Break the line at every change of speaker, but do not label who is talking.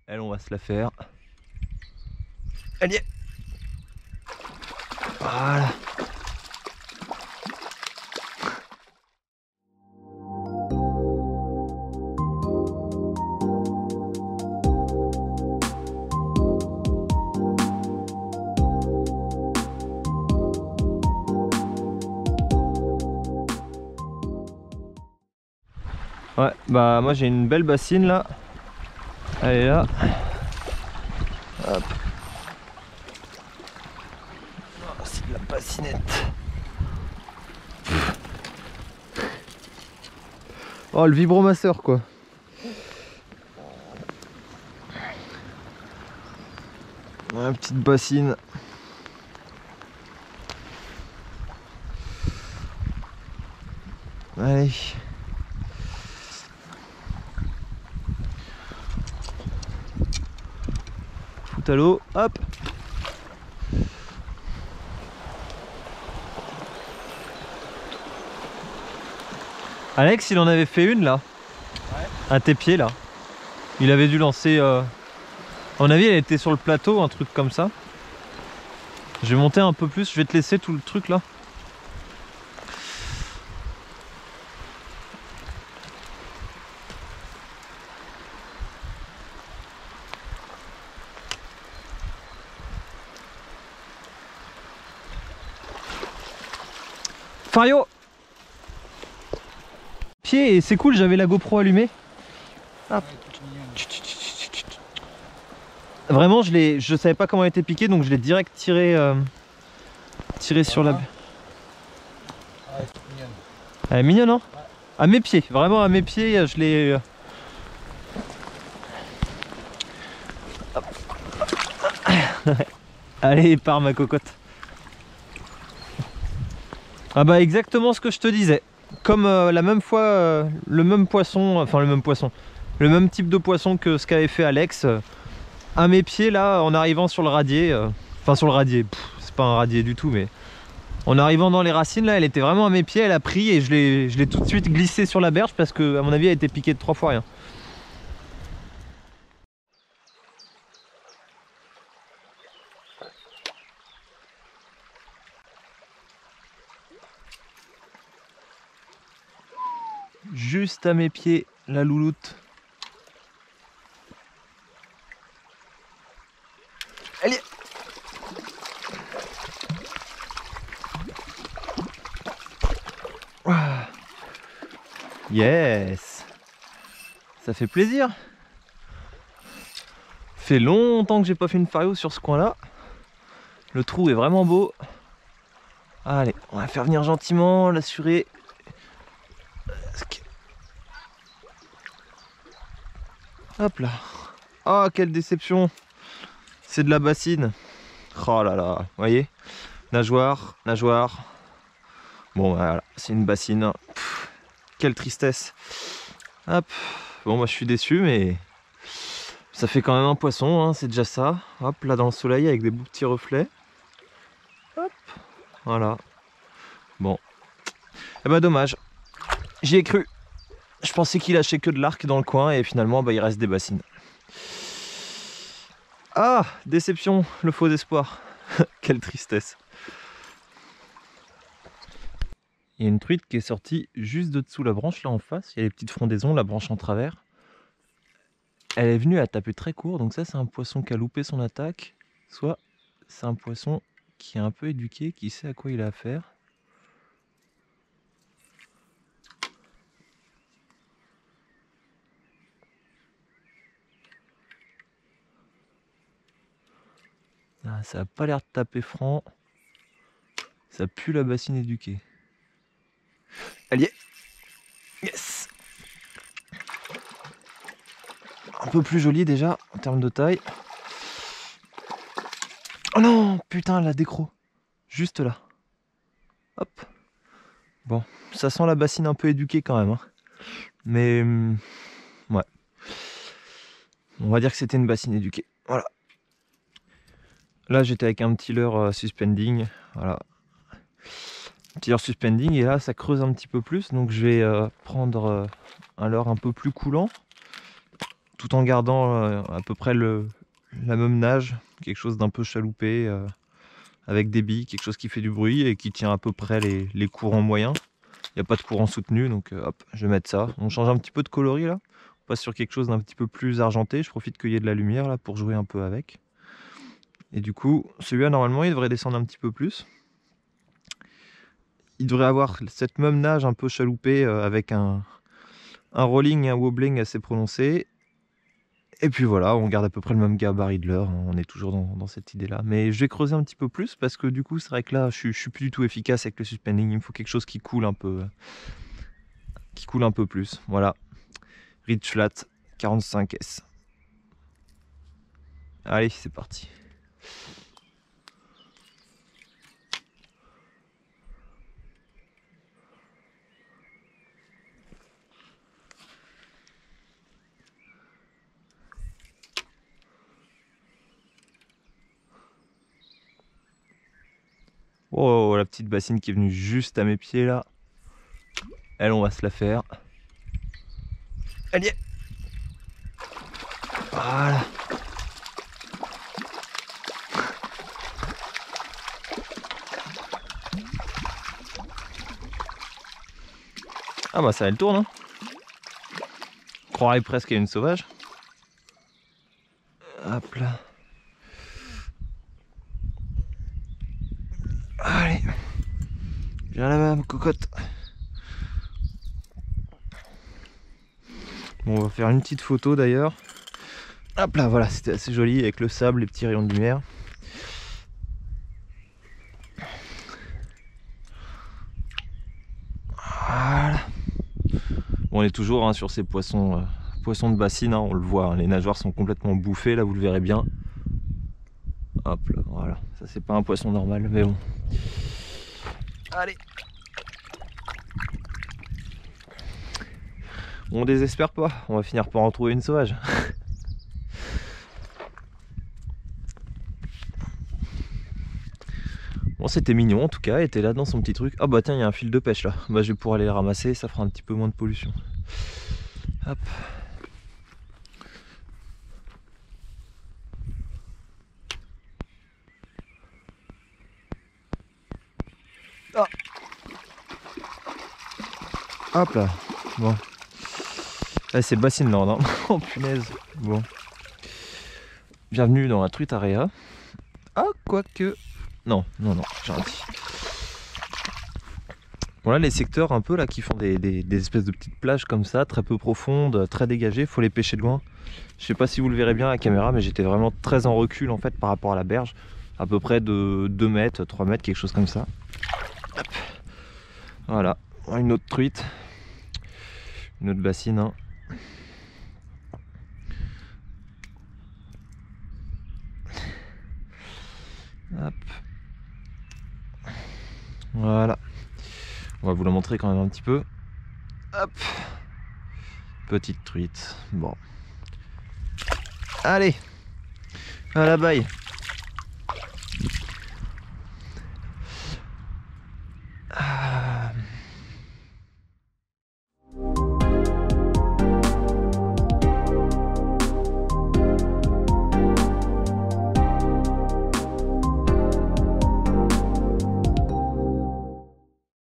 Elle, on va se la faire. Elle y est. Voilà. Ouais, bah moi j'ai une belle bassine là. Elle est là. Hop. Oh, c'est de la bassinette. Oh, le vibromasseur quoi. Ouais, petite bassine. Allez. Foot à l'eau, hop. Alex, il en avait fait une là. Ouais. À tes pieds là. Il avait dû lancer. À mon avis, elle était sur le plateau, un truc comme ça. Je vais monter un peu plus, je vais te laisser tout le truc là. Fario! Pied, c'est cool, j'avais la GoPro allumée. Hop. Vraiment, je savais pas comment elle était piquée, donc je l'ai direct tiré sur la... Elle est mignonne, hein? Ouais. À mes pieds, vraiment à mes pieds, je l'ai... Allez, pars ma cocotte. Ah bah exactement ce que je te disais. Comme la même fois, le même poisson, enfin le même poisson, le même type de poisson que ce qu'avait fait Alex, à mes pieds là, en arrivant sur le radier, enfin sur le radier, c'est pas un radier du tout, mais en arrivant dans les racines là, elle était vraiment à mes pieds, elle a pris et je l'ai tout de suite glissé sur la berge parce que à mon avis elle était piquée de 3 fois rien. Juste à mes pieds, la louloute. Elle y est. Yes. Ça fait plaisir. Fait longtemps que j'ai pas fait une fario sur ce coin là. Le trou est vraiment beau. Allez, on va faire venir gentiment, l'assurer. Hop là. Oh, quelle déception. C'est de la bassine. Oh là là, vous voyez, nageoire, nageoire. Bon voilà, c'est une bassine. Pff, quelle tristesse. Hop. Bon, moi je suis déçu, mais ça fait quand même un poisson, hein, c'est déjà ça. Hop, là dans le soleil avec des beaux petits reflets. Hop, voilà. Bon, eh ben dommage. J'y ai cru. Je pensais qu'il lâchait que de l'arc dans le coin et finalement bah, il reste des bassines. Ah, déception, le faux espoir. Quelle tristesse. Il y a une truite qui est sortie juste de dessous la branche là en face. Il y a les petites frondaisons, la branche en travers. Elle est venue à taper très court, donc ça c'est un poisson qui a loupé son attaque. Soit c'est un poisson qui est un peu éduqué, qui sait à quoi il a affaire. Ah, ça a pas l'air de taper franc. Ça pue la bassine éduquée. Elle y est. Yes. Un peu plus jolie déjà en termes de taille. Oh non, putain, la décro. Juste là. Hop. Bon, ça sent la bassine un peu éduquée quand même. Hein. Mais ouais. On va dire que c'était une bassine éduquée. Voilà. Là j'étais avec un petit leurre suspending. Voilà. Petit leurre suspending et là ça creuse un petit peu plus. Donc je vais prendre un leurre un peu plus coulant. tout en gardant à peu près la même nage, quelque chose d'un peu chaloupé, avec des billes, quelque chose qui fait du bruit et qui tient à peu près les courants moyens. Il n'y a pas de courant soutenu, donc hop, je vais mettre ça. On change un petit peu de coloris là, on passe sur quelque chose d'un petit peu plus argenté. Je profite qu'il y ait de la lumière là pour jouer un peu avec. Et du coup, celui-là normalement il devrait descendre un petit peu plus. Il devrait avoir cette même nage un peu chaloupée avec un rolling et un wobbling assez prononcé. Et puis voilà, on garde à peu près le même gabarit de leurre, on est toujours dans cette idée-là. Mais je vais creuser un petit peu plus parce que du coup, c'est vrai que là, je suis plus du tout efficace avec le suspending. Il me faut quelque chose qui coule un peu plus. Voilà, Ridge Flat 45S. Allez, c'est parti. Oh, la petite bassine qui est venue juste à mes pieds là. Elle, on va se la faire. Elle y est. Voilà. Ah bah ça elle tourne hein. On croirait presque à une sauvage. Hop là. Allez. Viens là-bas ma cocotte. Bon, on va faire une petite photo d'ailleurs. Hop là, voilà, c'était assez joli avec le sable, les petits rayons de lumière. Voilà. Bon, on est toujours hein, sur ces poissons de bassine, hein, on le voit, hein, les nageoires sont complètement bouffées, là vous le verrez bien. Hop là, voilà, ça c'est pas un poisson normal, mais bon. Allez. On désespère pas, on va finir par en trouver une sauvage. Bon, c'était mignon en tout cas, elle était là dans son petit truc. Ah bah tiens, il y a un fil de pêche là. Bah je vais pouvoir aller le ramasser, ça fera un petit peu moins de pollution. Hop. Ah. Hop là. Bon. Ah, c'est Bassinland, hein. Oh punaise. Bon. Bienvenue dans la truite area. Ah, quoique. Non, non, non, j'ai un petit. Voilà les secteurs un peu là qui font des espèces de petites plages comme ça, très peu profondes, très dégagées, faut les pêcher de loin. Je sais pas si vous le verrez bien à la caméra, mais j'étais vraiment très en recul en fait par rapport à la berge, à peu près de 2 mètres, 3 mètres, quelque chose comme ça. Hop. Voilà, une autre truite, une autre bassine. Hein. Hop. Voilà. On va vous la montrer quand même un petit peu. Hop. Petite truite. Bon. Allez. À la baille.